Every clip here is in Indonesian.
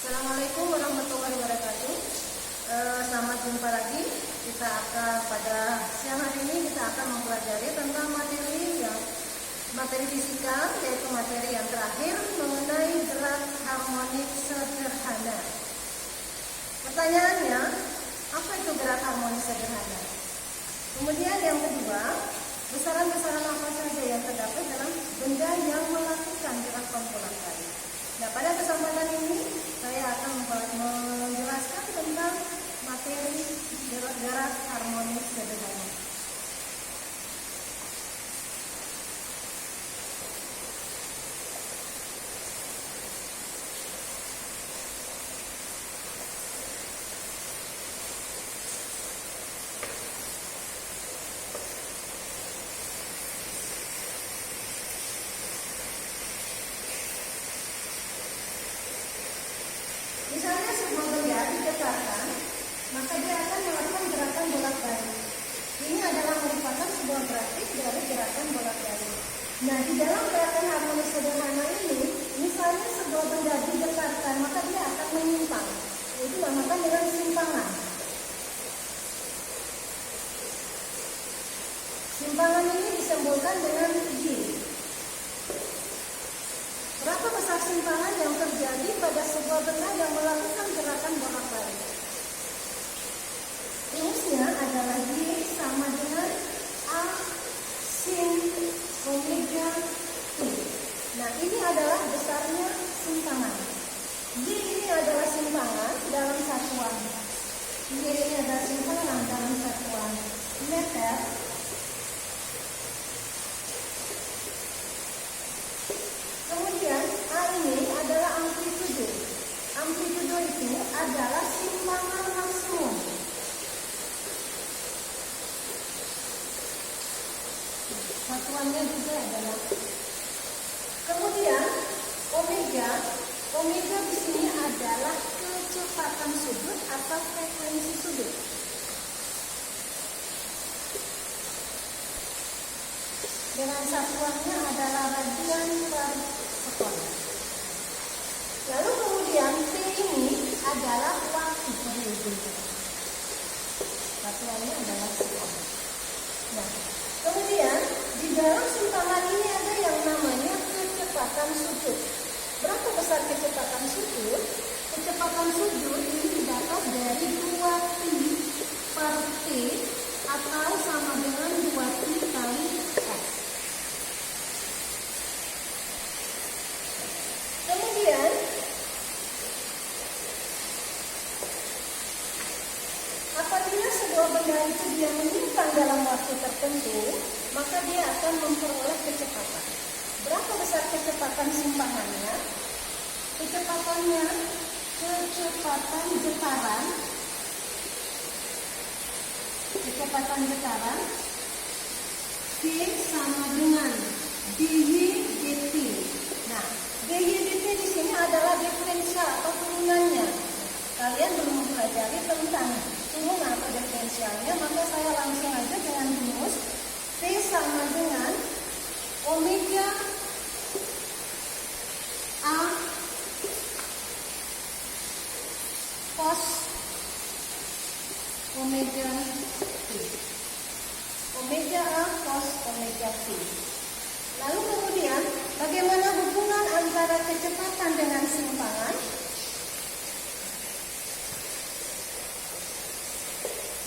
Assalamualaikum warahmatullahi wabarakatuh. Selamat jumpa lagi. Pada siang hari ini kita akan mempelajari tentang materi fisika, yaitu materi yang terakhir mengenai gerak harmonik sederhana. Pertanyaannya, apa itu gerak harmonik sederhana? Kemudian yang kedua, besaran-besaran apa saja yang terdapat dalam benda yang melakukan gerak kumpulan tadi. Nah, pada kesempatan ini saya akan menjelaskan tentang materi gerak harmonik sederhana. Misalnya sebuah benda ditekan, maka dia akan melakukan gerakan bolak-balik. Ini adalah merupakan sebuah grafik dari gerakan bolak-balik. Nah, di dalam gerakan harmonik sederhana ini, misalnya sebuah benda ditekan, maka dia akan menyimpang. Itu dinamakan dengan simpangan. Simpangan ini disimbolkan dengan G. Berapa besar simpangan yang terjadi pada sebuah benda yang melakukan gerakan bolak-balik? Rumusnya adalah G sama dengan A sin omega T. Nah, ini adalah besarnya simpangan. G ini adalah simpangan dalam satuan. G ini adalah simpangan dalam satuan meter. Kemudian A ini adalah amplitudo. Amplitudo itu adalah simpangan maksimum. Satuannya juga adalah. Kemudian omega di sini adalah kecepatan sudut atau frekuensi sudut. Dengan satuannya adalah radian per sekon. Lalu kemudian T ini adalah waktu periode. Satuannya adalah sekon. Nah, kemudian di dalam simpangan ini ada yang namanya kecepatan sudut. Berapa besar kecepatan sudut? Kecepatan sudut ini didapat dari 2T per T atau sama dengan 2T kali X. Kemudian apabila sebuah benda itu dia menyimpang dalam waktu tertentu, maka dia akan memperoleh kecepatan. Berapa besar kecepatan simpangannya? Kecepatan getaran V sama dengan dy dt. Nah, dy dt di sini adalah diferensial atau turunannya. Kalian belum mempelajari tentang turunan atau diferensialnya, maka saya langsung aja dengan rumus V sama dengan omega A cos omega T. Omega A cos omega T. Lalu kemudian bagaimana hubungan antara kecepatan dengan simpangan?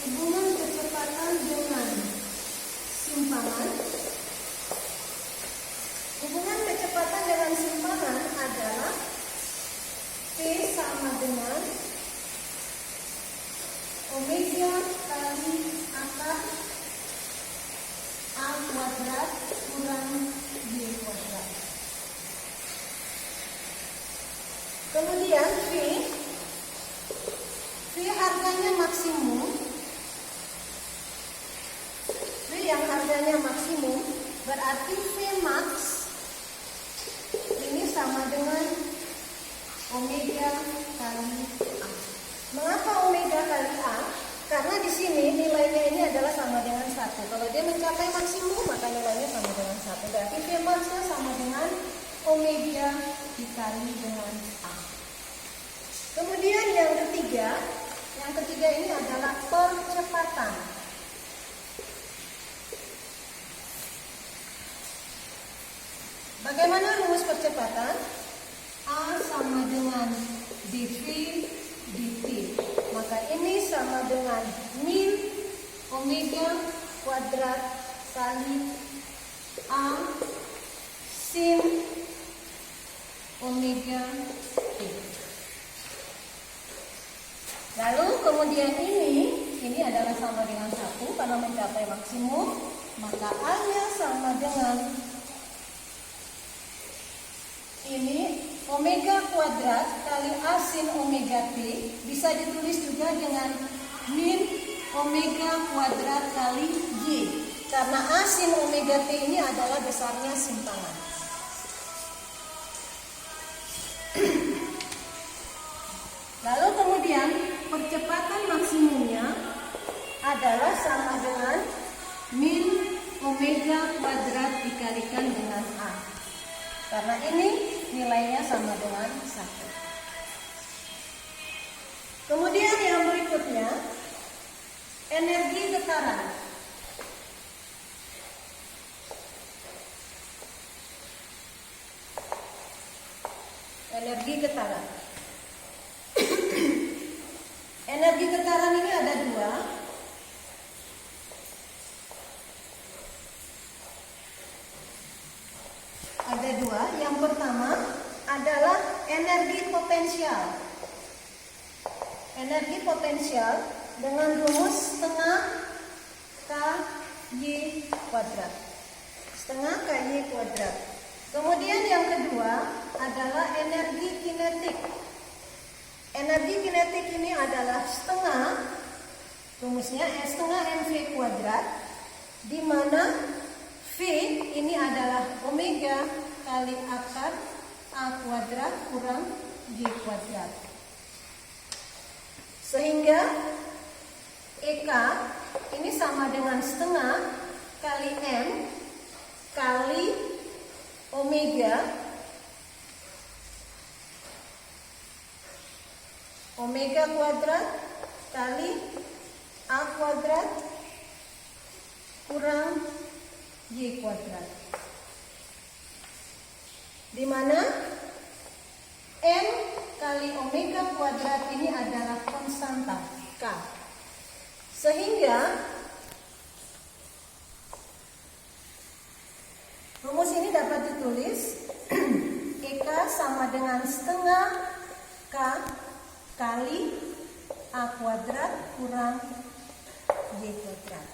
Hubungan kecepatan dengan simpangan. Hubungan kecepatan dengan simpangan adalah P sama dengan omega kali akar A kuadrat kurang B kuadrat. Kemudian V harganya maksimum. V yang harganya maksimum berarti V max ini sama dengan omega kali A. Mengapa omega kali A? Karena di sini nilainya ini adalah sama dengan 1. Kalau dia mencapai maksimum, maka nilainya sama dengan 1. Berarti V max-nya sama dengan omega dikali dengan A. yang ketiga ini adalah percepatan. Bagaimana rumus percepatan? A sama dengan dV dt. Maka ini sama dengan min omega kuadrat kali A sin omega t. Lalu kemudian ini adalah sama dengan 1 karena mencapai maksimum, maka A-nya sama dengan ini omega kuadrat kali A sin omega t, bisa ditulis juga dengan min omega kuadrat kali Y, karena A sin omega t ini adalah besarnya simpangan. Lalu kemudian percepatan maksimumnya adalah sama dengan min omega kuadrat dikalikan dengan A. Karena ini nilainya sama dengan 1. Kemudian yang berikutnya, energi getaran. Energi getaran. Energi getaran ini ada 2. Ada 2. Yang pertama adalah energi potensial. Energi potensial dengan rumus setengah KY kuadrat. Setengah KY kuadrat. Kemudian yang kedua adalah energi kinetik. Energi kinetik ini adalah setengah, rumusnya setengah mv kuadrat, di mana V ini adalah omega kali akar A kuadrat kurang Y kuadrat. Sehingga EK ini sama dengan setengah kali M kali omega kuadrat kali A kuadrat kurang Y kuadrat, di mana M kali omega kuadrat ini adalah konstanta K, sehingga rumus ini dapat ditulis EK sama dengan setengah K kali A kuadrat kurang Y kuadrat.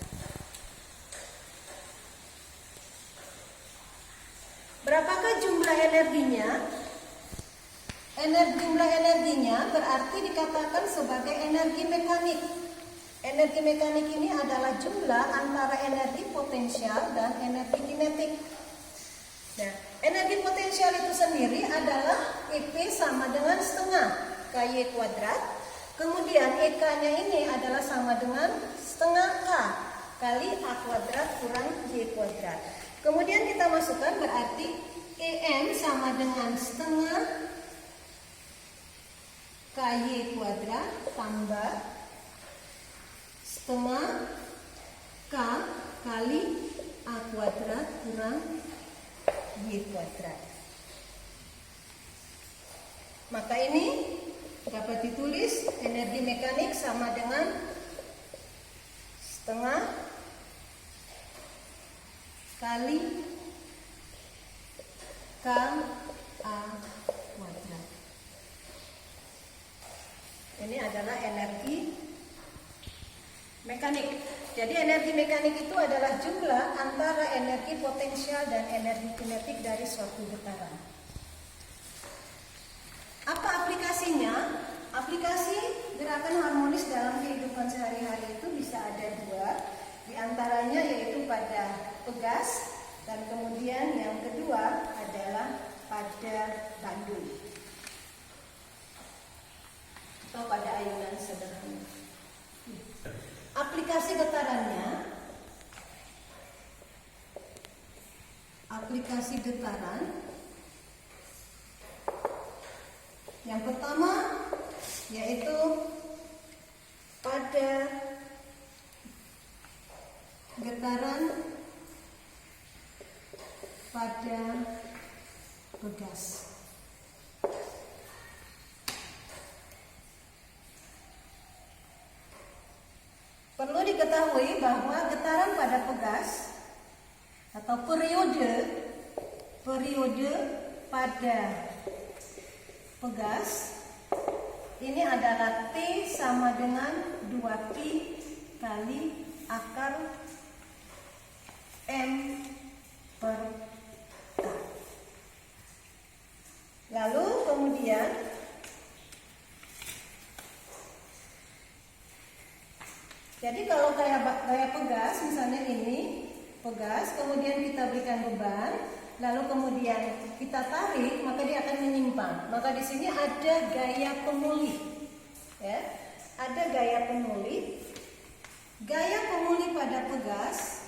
Berapakah jumlah energinya? Jumlah energinya berarti dikatakan sebagai energi mekanik. Energi mekanik ini adalah jumlah antara energi potensial dan energi kinetik. Nah, energi potensial itu sendiri adalah EP sama dengan setengah KY kuadrat. Kemudian EK-nya ini adalah sama dengan setengah K kali A kuadrat kurang Y kuadrat. Kemudian kita masukkan berarti EM sama dengan setengah KY kuadrat tambah setengah K kali A kuadrat kurang Y kuadrat. Maka ini dapat ditulis energi mekanik sama dengan setengah kali K A kuadrat. Ini adalah energi mekanik. Jadi energi mekanik itu adalah jumlah antara energi potensial dan energi kinetik dari suatu getaran. Apa aplikasinya? Aplikasi gerakan harmonis dalam kehidupan sehari-hari itu bisa ada 2. Di antaranya yaitu pada pegas, dan kemudian yang kedua adalah pada bandul atau pada ayunan sederhana. Aplikasi getarannya, aplikasi getaran yang pertama yaitu pada pegas. Perlu diketahui bahwa getaran pada pegas atau periode pada pegas ini adalah T sama dengan 2Pi kali akar M per K. Lalu kemudian jadi kalau kayak pegas, misalnya ini pegas, kemudian kita berikan beban, lalu kemudian kita tarik, maka dia akan menyimpang. Maka di sini ada gaya pemulih, ya, ada gaya pemulih. Gaya pemulih pada pegas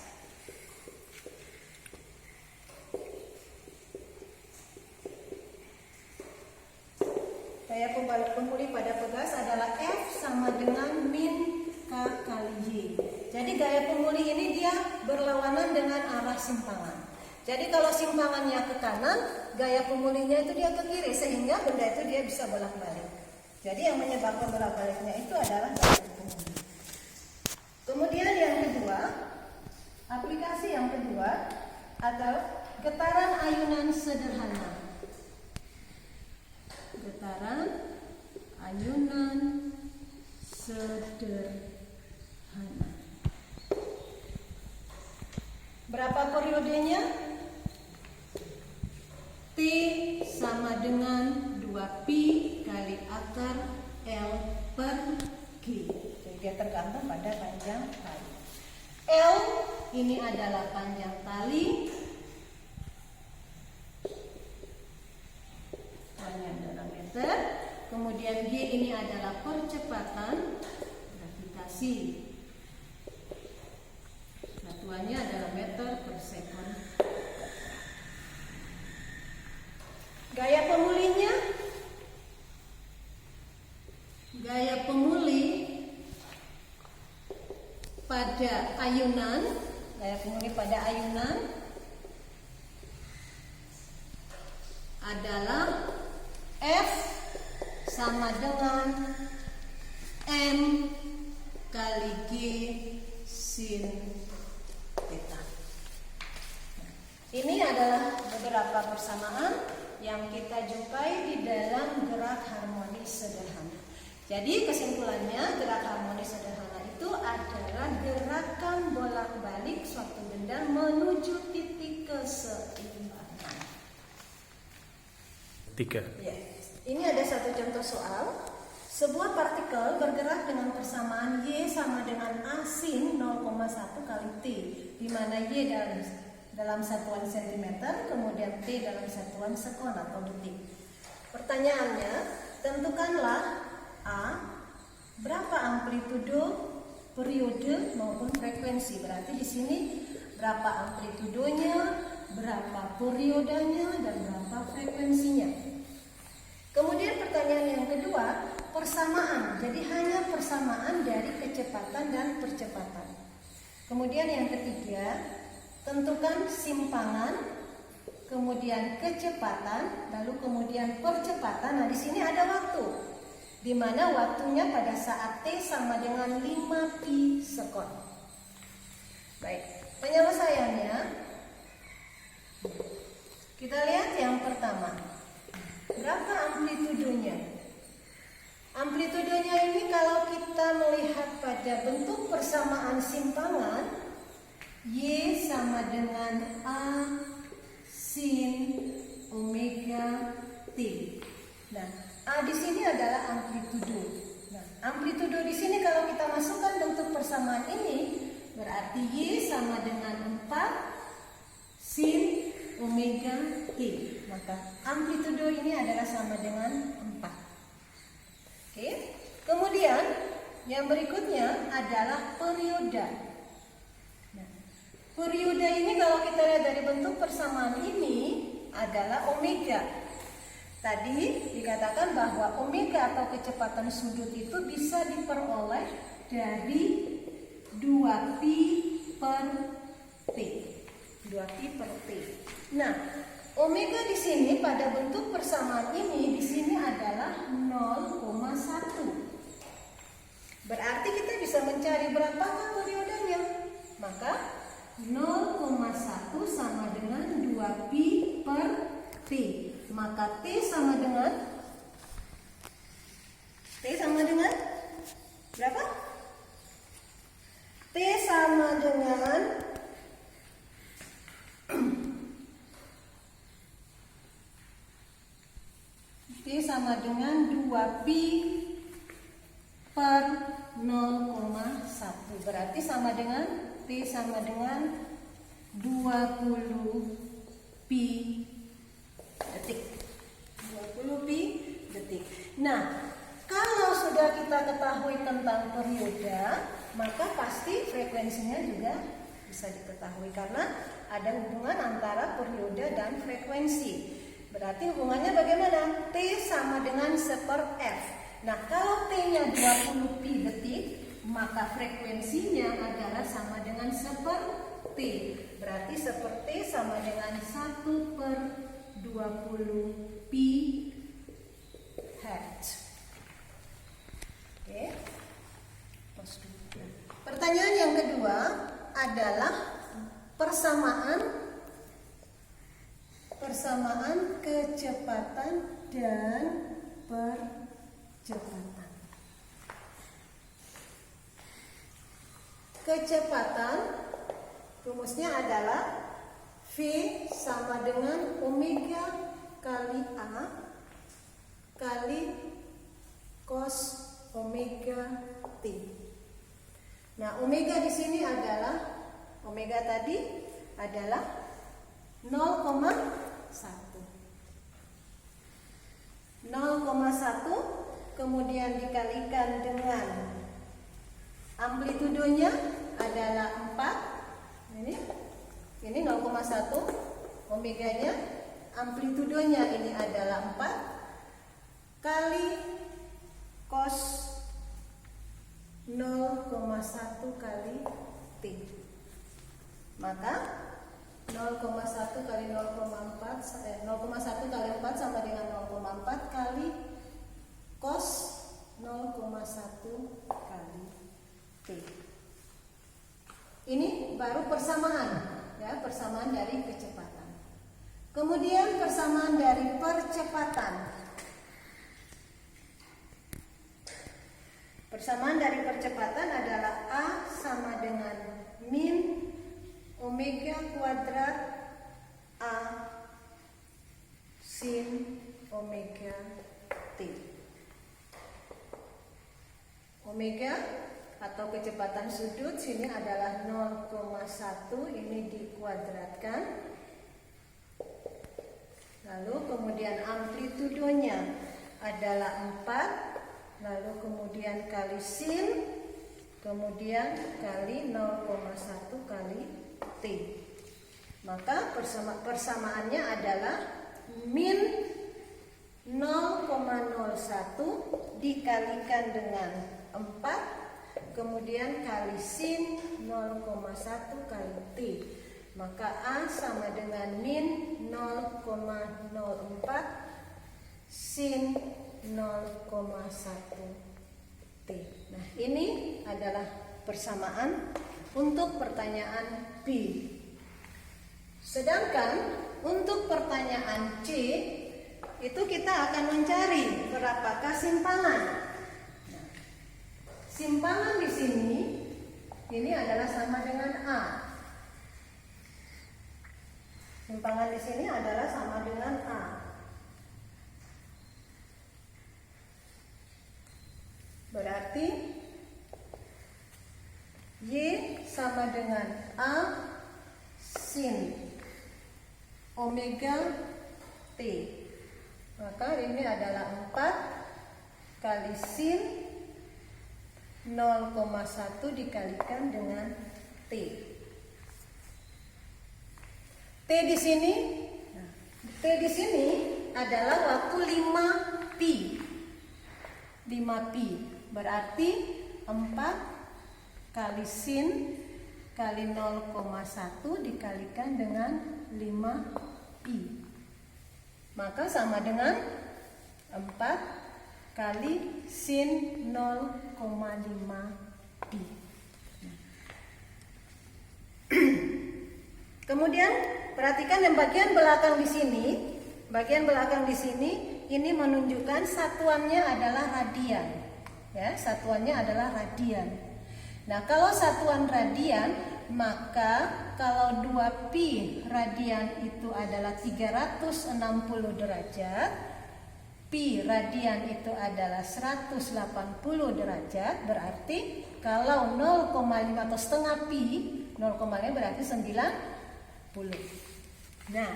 adalah F sama dengan min K kali Y. Jadi gaya pemulih ini dia berlawanan dengan arah simpangan. Jadi kalau simpangannya ke kanan, gaya pemulihnya itu dia ke kiri, sehingga benda itu dia bisa bolak-balik. Jadi yang menyebabkan bolak-baliknya itu adalah gaya pemulih. Kemudian yang kedua, aplikasi yang kedua adalah getaran ayunan sederhana. Getaran ayunan sederhana. Berapa periodenya? T sama dengan 2Pi kali akar L per G. Jadi dia tergantung pada panjang tali. L ini adalah panjang tali, panjang dalam meter. Kemudian G ini adalah percepatan gravitasi. Satuannya adalah meter per second. Gaya pemulihnya, gaya pemulih pada ayunan, adalah F sama dengan M kali G sin theta. Ini adalah beberapa persamaan yang kita jumpai di dalam gerak harmonis sederhana. Jadi kesimpulannya, gerak harmonis sederhana itu adalah gerakan bolak-balik suatu benda menuju titik keseimbangan. 3. Yes. Ini ada satu contoh soal. Sebuah partikel bergerak dengan persamaan Y sama dengan A sin 0,1 kali T, di mana Y dalam satuan cm, kemudian T dalam satuan sekon atau detik. Pertanyaannya, tentukanlah A, berapa amplitudo, periode maupun frekuensi. Berarti di sini berapa amplitudonya, berapa periodenya, dan berapa frekuensinya. Kemudian pertanyaan yang kedua, persamaan. Jadi hanya persamaan dari kecepatan dan percepatan. Kemudian yang ketiga, tentukan simpangan, kemudian kecepatan, lalu kemudian percepatan. Nah, di sini ada waktu, di mana waktunya pada saat T sama dengan 5pi sekon. Baik, penyelesaiannya kita lihat yang pertama. Berapa amplitudonya? Amplitudonya ini kalau kita melihat pada bentuk persamaan simpangan, Y sama dengan A sin omega T. Nah, A di sini adalah amplitudo. Nah, amplitudo di sini kalau kita masukkan bentuk persamaan ini, berarti Y sama dengan 4 sin omega T. Maka amplitudo ini adalah sama dengan 4. Oke. Kemudian yang berikutnya adalah periode. Nah, periode ini kalau kita lihat dari bentuk persamaan ini adalah omega. Tadi dikatakan bahwa omega atau kecepatan sudut itu bisa diperoleh dari 2pi per T. 2pi per T. Nah, omega di sini pada bentuk persamaan ini di sini adalah 0,1. Berarti kita bisa mencari berapakah periodenya. Maka 0,1 sama dengan 2pi per T. Maka T sama dengan berapa? T sama dengan T sama dengan 2pi per 0,1. Berarti sama dengan T sama dengan 20 pi detik. 20 pi detik. Nah, kalau sudah kita ketahui tentang perioda, maka pasti frekuensinya juga bisa diketahui karena ada hubungan antara perioda dan frekuensi. Berarti hubungannya bagaimana? T sama dengan 1/f. Nah, kalau T-nya 20 pi detik, maka frekuensinya adalah sama dengan 1/t. Berarti 1/t sama dengan 1/20 pi hertz. Oke. Pertanyaan yang kedua adalah persamaan kecepatan dan percepatan. Kecepatan rumusnya adalah V sama dengan omega kali A kali cos omega T. Nah, omega di sini adalah omega tadi adalah 0,1. 0,1 kemudian dikalikan dengan amplitudonya adalah 4. Ini 0,1, omeganya, amplitudonya ini adalah 4 kali cos 0,1 kali T. Maka 0,1 kali 0,1 kali 4 sama dengan 0,4 kali cos 0,1 kali T. Ini baru persamaan, ya, persamaan dari kecepatan. Kemudian persamaan dari percepatan. Persamaan dari percepatan adalah A sama dengan min omega kuadrat A sin omega T. Omega atau kecepatan sudut sini adalah 0,1, ini dikuadratkan. Lalu kemudian amplitudonya adalah 4, lalu kemudian kali sin, kemudian kali 0,1 kali T. Maka persamaannya adalah min 0,01 dikalikan dengan 4 kemudian kali sin 0,1 kali T. Maka A sama dengan min 0,04 sin 0,1 T. Nah, ini adalah persamaan untuk pertanyaan B. Sedangkan untuk pertanyaan C itu kita akan mencari berapakah simpangan. Nah, simpangan di sini ini adalah sama dengan A. Simpangan di sini adalah sama dengan A. Berarti Y sama dengan A sin omega T. Maka ini adalah 4 kali sin 0,1 dikalikan dengan T. T di sini adalah waktu 5 pi. 5 pi berarti 4 kali sin kali 0,1 dikalikan dengan 5pi. Maka sama dengan 4 kali sin 0,5pi. Kemudian perhatikan yang bagian belakang di sini. Bagian belakang di sini ini menunjukkan satuannya adalah radian. Ya, satuannya adalah radian. Nah, kalau satuan radian, maka kalau 2pi radian itu adalah 360 derajat, pi radian itu adalah 180 derajat, berarti kalau 0,5 atau setengah pi, 0,5 berarti 90. Nah,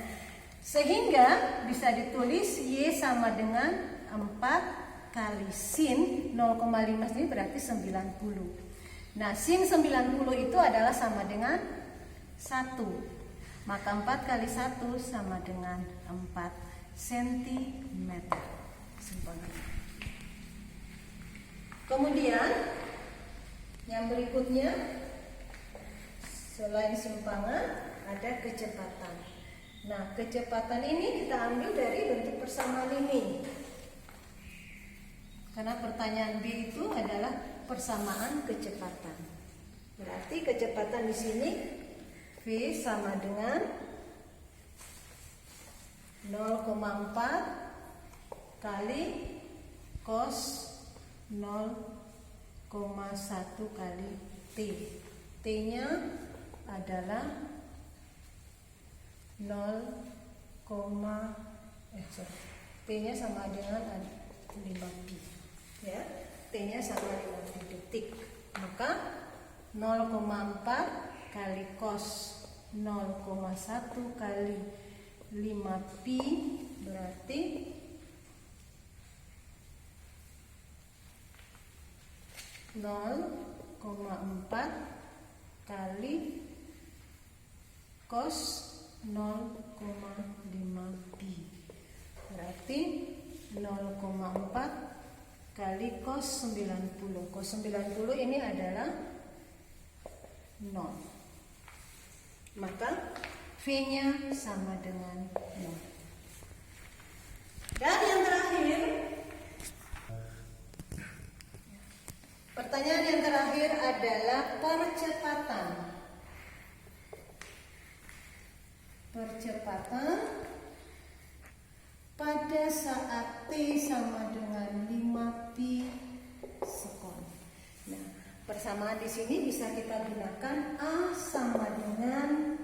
sehingga bisa ditulis Y sama dengan 4 kali sin 0,5 ini berarti 90. Nah, sin 90 itu adalah sama dengan 1. Maka 4 kali 1 sama dengan 4 cm. Kemudian yang berikutnya, selain simpangan ada kecepatan. Nah, kecepatan ini kita ambil dari bentuk persamaan ini. Karena pertanyaan B itu adalah persamaan kecepatan. Berarti kecepatan di sini V sama dengan 0,4 kali cos 0,1 kali T. T-nya adalah 0, T-nya sama dengan 5pi. Ya, T-nya sama dengan detik. Maka 0,4 kali cos 0,1 kali 5pi berarti 0,4 kali cos 0,5pi berarti 0,4 kali cos 90. Cos 90 ini adalah 0. Maka V-nya sama dengan 0. Dan yang terakhir, pertanyaan yang terakhir adalah percepatan. Percepatan pada saat T sama dengan 5pi sekon. Nah, persamaan di sini bisa kita gunakan A sama dengan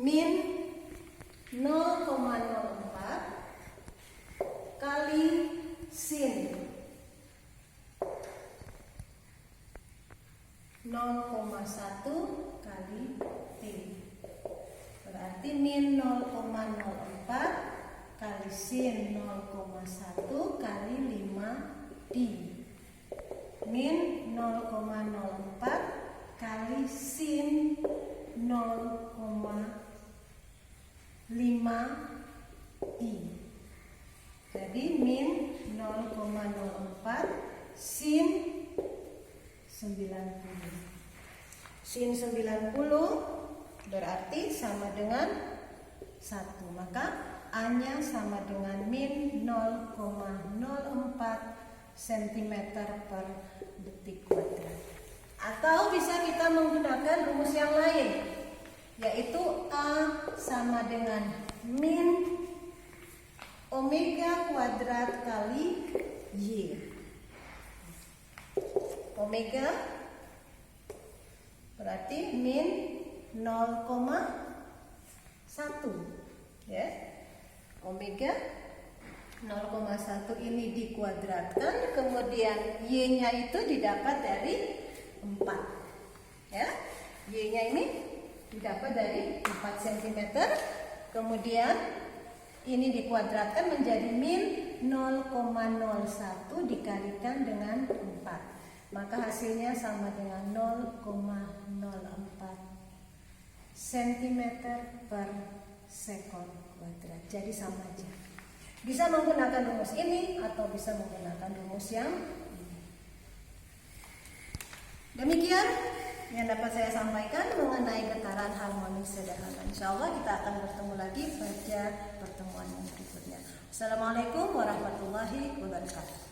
min 0,04 kali sin 0,1 kali T. Berarti min 0,04 kali sin 0,1 kali 5pi. Min 0,04 kali sin 0,5pi. Jadi min 0,04 sin 90. Sin 90 berarti sama dengan 1. Maka A-nya sama dengan min 0,04 cm per detik kuadrat. Atau bisa kita menggunakan rumus yang lain, yaitu A sama dengan min omega kuadrat kali Y. Omega berarti min 0,1 ya. Omega 0,1 ini dikuadratkan, kemudian Y-nya itu didapat dari 4 ya. Y-nya ini didapat dari 4 cm, kemudian ini dikuadratkan menjadi min 0,01 dikalikan dengan 4. Maka hasilnya sama dengan 0,04 cm per sekon kuadrat. Jadi sama aja. Bisa menggunakan rumus ini atau bisa menggunakan rumus yang ini. Demikian yang dapat saya sampaikan mengenai getaran harmonik sederhana. Insya Allah kita akan bertemu lagi pada pertemuan yang berikutnya. Assalamualaikum warahmatullahi wabarakatuh.